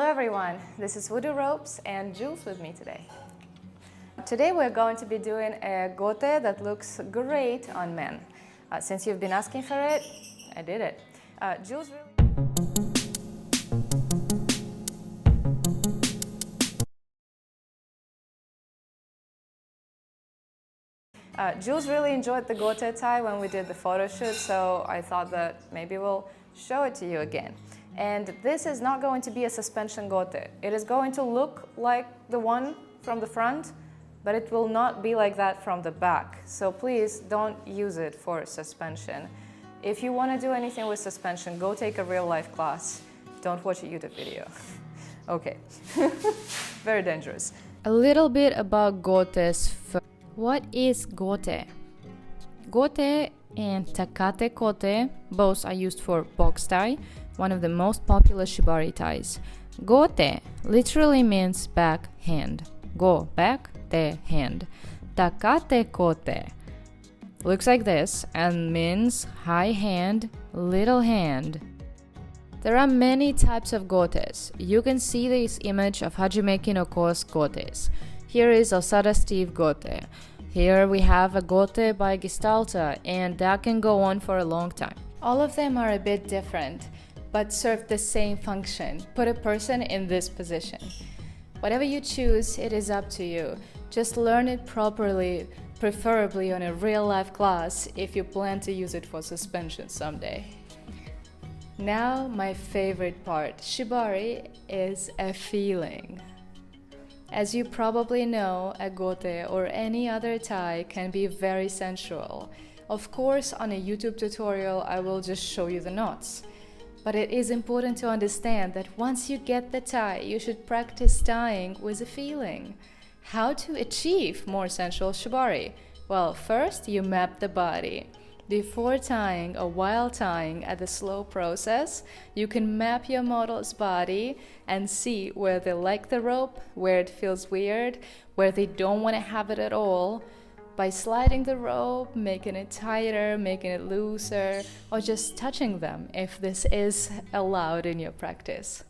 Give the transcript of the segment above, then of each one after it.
Hello everyone, this is Voodoo Ropes and Jules with me today. Today we're going to be doing a gote that looks great on men. Since you've been asking for it, I did it. Jules really enjoyed the gote tie when we did the photo shoot, so I thought that maybe we'll show it to you again. And this is not going to be a suspension gote. It is going to look like the one from the front, but it will not be like that from the back. So please don't use it for suspension. If you want to do anything with suspension, go take a real life class. Don't watch a YouTube video. Okay, very dangerous. A little bit about gotes first. What is gote? Gote and Takatekote both are used for box tie, one of the most popular shibari ties. Gote literally means back hand. Go, back, te, hand. Takatekote looks like this and means high hand, little hand. There are many types of gotes. You can see this image of Hajime no Ko's gotes. Here is Osada Steve gote. Here we have a gote by Gestalta, and that can go on for a long time. All of them are a bit different, but serve the same function. Put a person in this position. Whatever you choose, it is up to you. Just learn it properly, preferably on a real-life class if you plan to use it for suspension someday. Now, my favorite part. Shibari is a feeling. As you probably know, a gote or any other tie can be very sensual. Of course, on a YouTube tutorial, I will just show you the knots. But it is important to understand that once you get the tie, you should practice tying with a feeling. How to achieve more sensual shibari? Well, first you map the body. Before tying or while tying at the slow process, you can map your model's body and see where they like the rope, where it feels weird, where they don't want to have it at all, by sliding the rope, making it tighter, making it looser, or just touching them if this is allowed in your practice.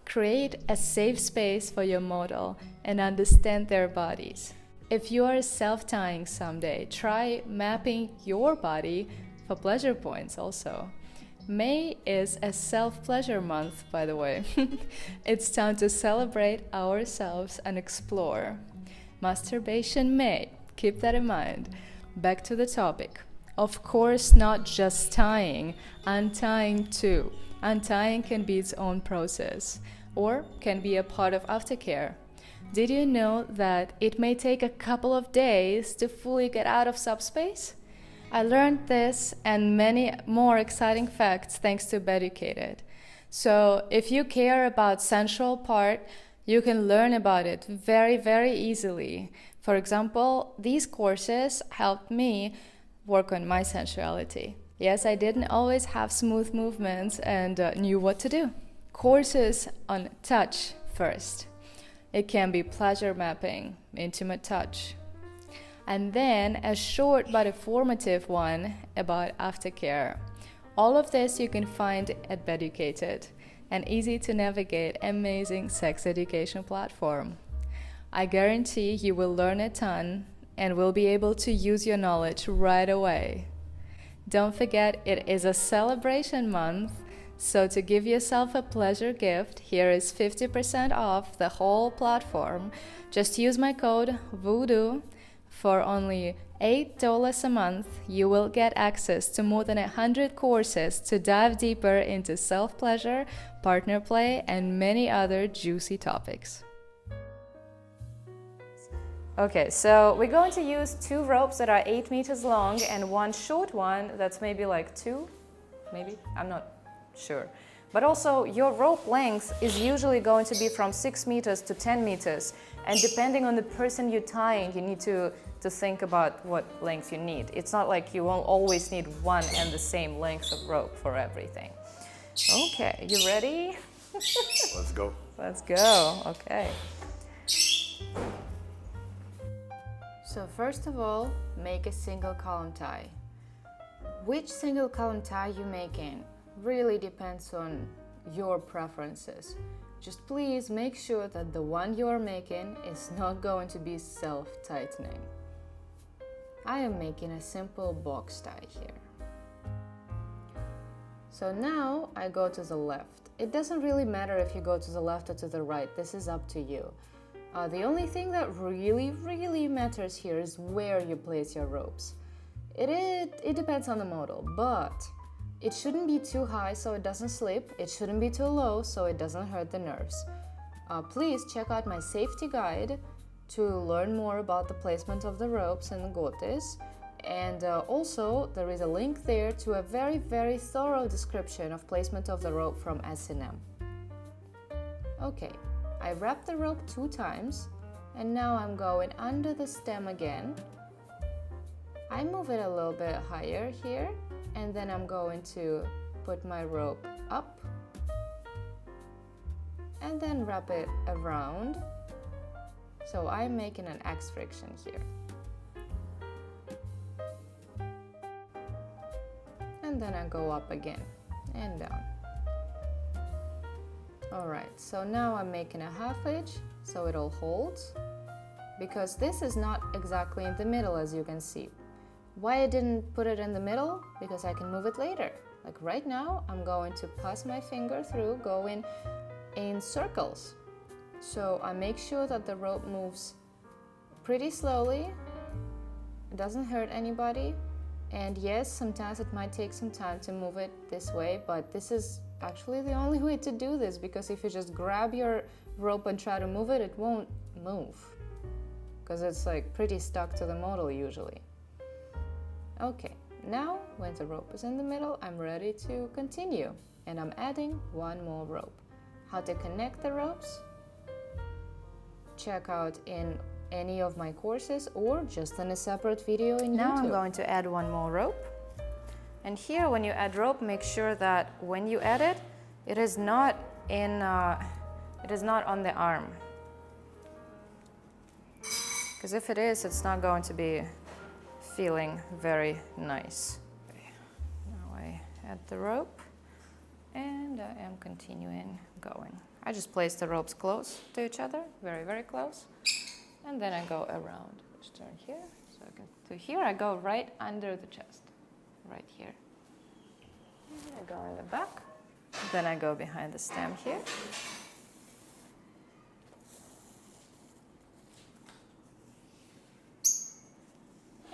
Create a safe space for your model and understand their bodies. If you are self-tying someday, try mapping your body for pleasure points also. May is a self-pleasure month, by the way. It's time to celebrate ourselves and explore. Masturbation May. Keep that in mind. Back to the topic. Of course, not just tying, untying too. Untying can be its own process, or can be a part of aftercare. Did you know that it may take a couple of days to fully get out of subspace? I learned this and many more exciting facts thanks to Beducated. So if you care about sensual part, you can learn about it very, very easily. For example, these courses helped me work on my sensuality. Yes, I didn't always have smooth movements and knew what to do. Courses on touch first. It can be pleasure mapping, intimate touch. And then a short but informative one about aftercare. All of this you can find at Beducated, an easy to navigate, amazing sex education platform. I guarantee you will learn a ton and will be able to use your knowledge right away. Don't forget, it is a celebration month. So to give yourself a pleasure gift, here is 50% off the whole platform. Just use my code VOODOO. For only $8 a month, you will get access to more than 100 courses to dive deeper into self-pleasure, partner play, and many other juicy topics. Okay, so we're going to use two ropes that are 8 meters long and one short one that's maybe like 2, maybe, I'm not sure. But also your rope length is usually going to be from 6 meters to 10 meters. And depending on the person you're tying, you need to think about what length you need. It's not like you will always need one and the same length of rope for everything. Okay, you ready? Let's go. Let's go, okay. So first of all, make a single column tie. Which single column tie you make in really depends on your preferences. just please make sure that the one you're making is not going to be self-tightening. I am making a simple box tie here. So now I go to the left. It doesn't really matter if you go to the left or to the right, this is up to you. The only thing that really matters here is where you place your ropes. It depends on the model, but it shouldn't be too high so it doesn't slip. It shouldn't be too low so it doesn't hurt the nerves. Please check out my safety guide to learn more about the placement of the ropes and the gotes. And also there is a link there to a very thorough description of placement of the rope from S&M. Okay, I wrapped the rope 2 times and now I'm going under the stem again. I move it a little bit higher here and then I'm going to put my rope up and then wrap it around. So I'm making an X friction here. And then I go up again and down. Alright, so now I'm making a half edge so it all holds, because this is not exactly in the middle as you can see. Why I didn't put it in the middle? Because I can move it later. Like right now I'm going to pass my finger through, going in circles. So I make sure that the rope moves pretty slowly, it doesn't hurt anybody. And yes, sometimes it might take some time to move it this way, but this is actually the only way to do this, because if you just grab your rope and try to move it, it won't move, because it's like pretty stuck to the model usually. Okay, now when the rope is in the middle, I'm ready to continue, and I'm adding 1 more rope. How to connect the ropes? Check out in any of my courses or just in a separate video in YouTube. Now I'm going to add 1 more rope. And here when you add rope, make sure that when you add it, it is not on the arm. Because if it is, it's not going to be feeling very nice. Okay. Now I add the rope and I am continuing going. I just place the ropes close to each other, very close. And then I go around. Just turn here, so I get to here. I go right under the chest, right here. And I go in the back. Then I go behind the stem here.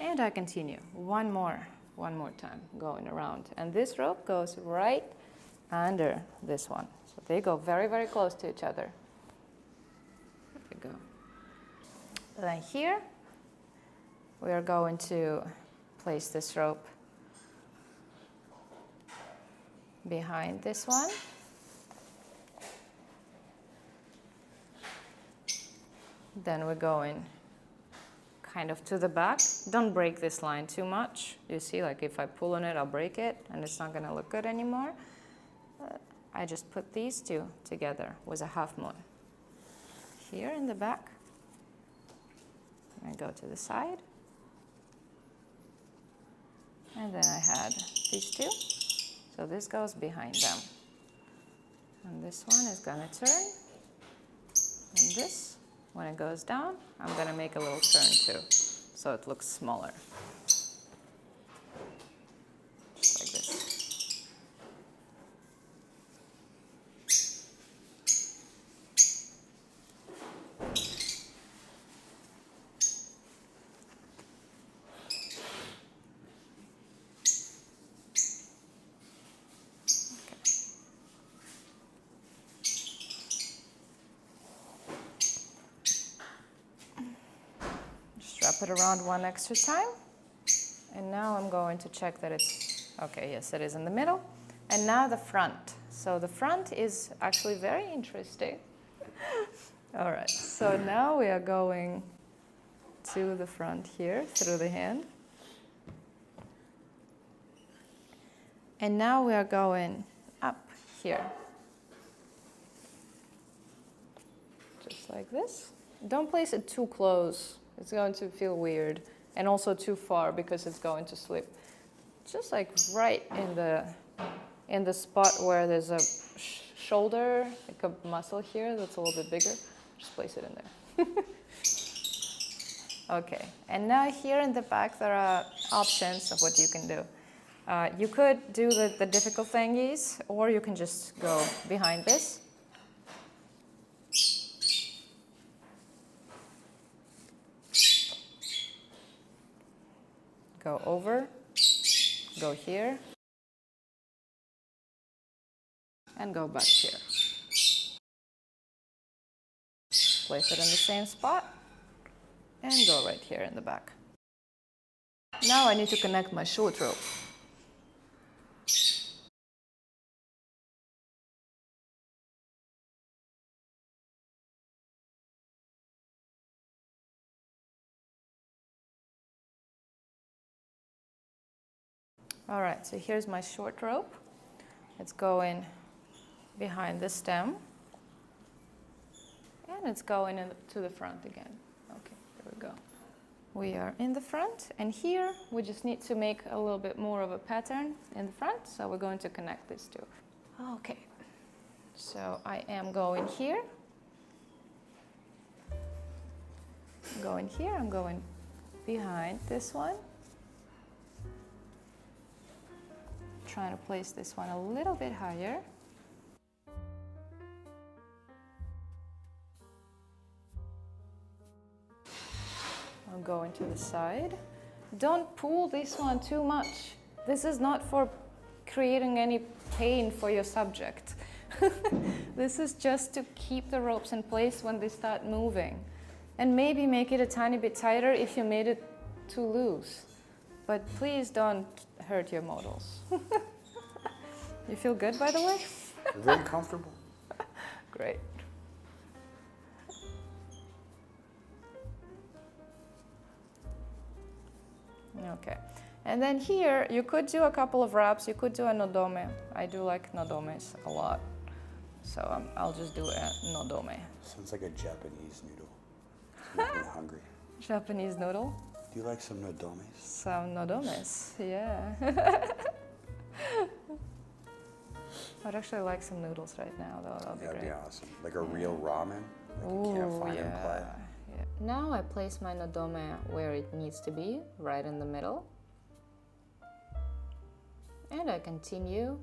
And I continue one more time going around. And this rope goes right under this one. So they go very close to each other. There we go. Then here, we are going to place this rope behind this one. Then we're going kind of to the back. Don't break this line too much. You see, like if I pull on it, I'll break it and it's not gonna look good anymore. I just put these 2 together with a half moon. Here in the back. I go to the side, and then I had these 2, so this goes behind them, and this one is gonna turn, and this, when it goes down, I'm gonna make a little turn too, so it looks smaller, just like this. Wrap it around 1 extra time, and now I'm going to check that it's okay. Yes, it is in the middle. And now the front. So the front is actually very interesting. All right, so now we are going to the front here through the hand, and now we are going up here, just like this. Don't place it too close. It's going to feel weird, and also too far because it's going to slip. Just like right in the spot where there's a shoulder, like a muscle here that's a little bit bigger, just place it in there. Okay, and now here in the back there are options of what you can do. You could do the difficult thingies, or you can just go behind this. Go over, go here, and go back here. Place it in the same spot, and go right here in the back. Now I need to connect my short rope. All right, so here's my short rope. It's going behind the stem, and it's going to the front again. Okay, there we go. We are in the front, and here we just need to make a little bit more of a pattern in the front, so we're going to connect these two. Okay, so I am going here, I'm going here, I'm going behind this one. Trying to place this one a little bit higher. I'm going to the side. Don't pull this one too much. This is not for creating any pain for your subject. This is just to keep the ropes in place when they start moving. And maybe make it a tiny bit tighter if you made it too loose. But please don't hurt your models. You feel good, by the way? Very comfortable. Great. Okay. And then here, you could do a couple of wraps. You could do a nodome. I do like nodomes a lot. So I'll just do a nodome. Sounds like a Japanese noodle. It's making me hungry. Japanese noodle? Do you like some nodomes? Some nodomes, yeah. I'd actually like some noodles right now, though. That'd be That'd great. be awesome. Like a real ramen? Like Ooh, you can't find in yeah. play. Yeah. Now I place my nodome where it needs to be, right in the middle. And I continue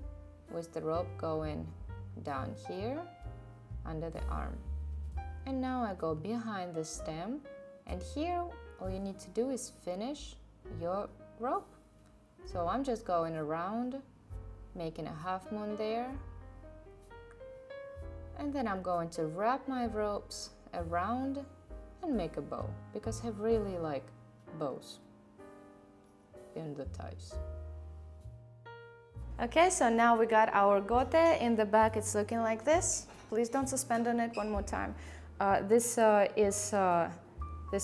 with the rope going down here, under the arm. And now I go behind the stem, and here all you need to do is finish your rope. So I'm just going around, making a half moon there. And then I'm going to wrap my ropes around and make a bow, because I really like bows in the ties. Okay, so now we got our gote. In the back it's looking like this. Please don't suspend on it one more time. This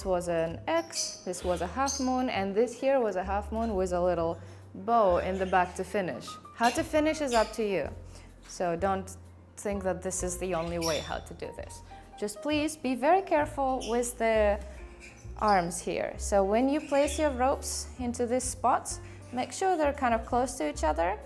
was an X, this was a half moon, and this here was a half moon with a little bow in the back to finish. How to finish is up to you. So don't think that this is the only way how to do this. Just please be very careful with the arms here. So when you place your ropes into these spots, make sure they're kind of close to each other,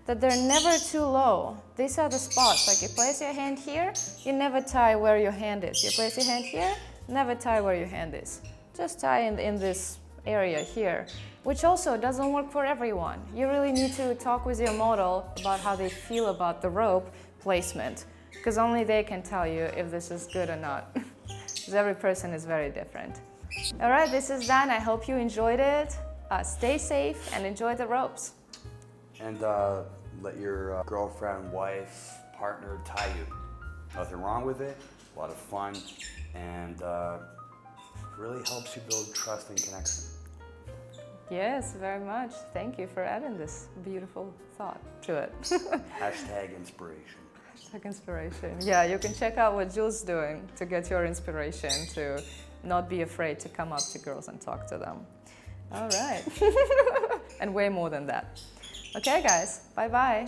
that they're never too low. These are the spots. Like you place your hand here, you never tie where your hand is. You place your hand here, never tie where your hand is. Just tie in this area here, which also doesn't work for everyone. You really need to talk with your model about how they feel about the rope placement, because only they can tell you if this is good or not. Because every person is very different. All right, this is done. I hope you enjoyed it. Stay safe and enjoy the ropes. And let your girlfriend, wife, partner tie you. Nothing wrong with it. A lot of fun, and really helps you build trust and connection. Yes, very much. Thank you for adding this beautiful thought to it. Hashtag inspiration. Hashtag inspiration. Yeah, you can check out what Jules is doing to get your inspiration to not be afraid to come up to girls and talk to them. All right. And way more than that. Okay, guys. Bye-bye.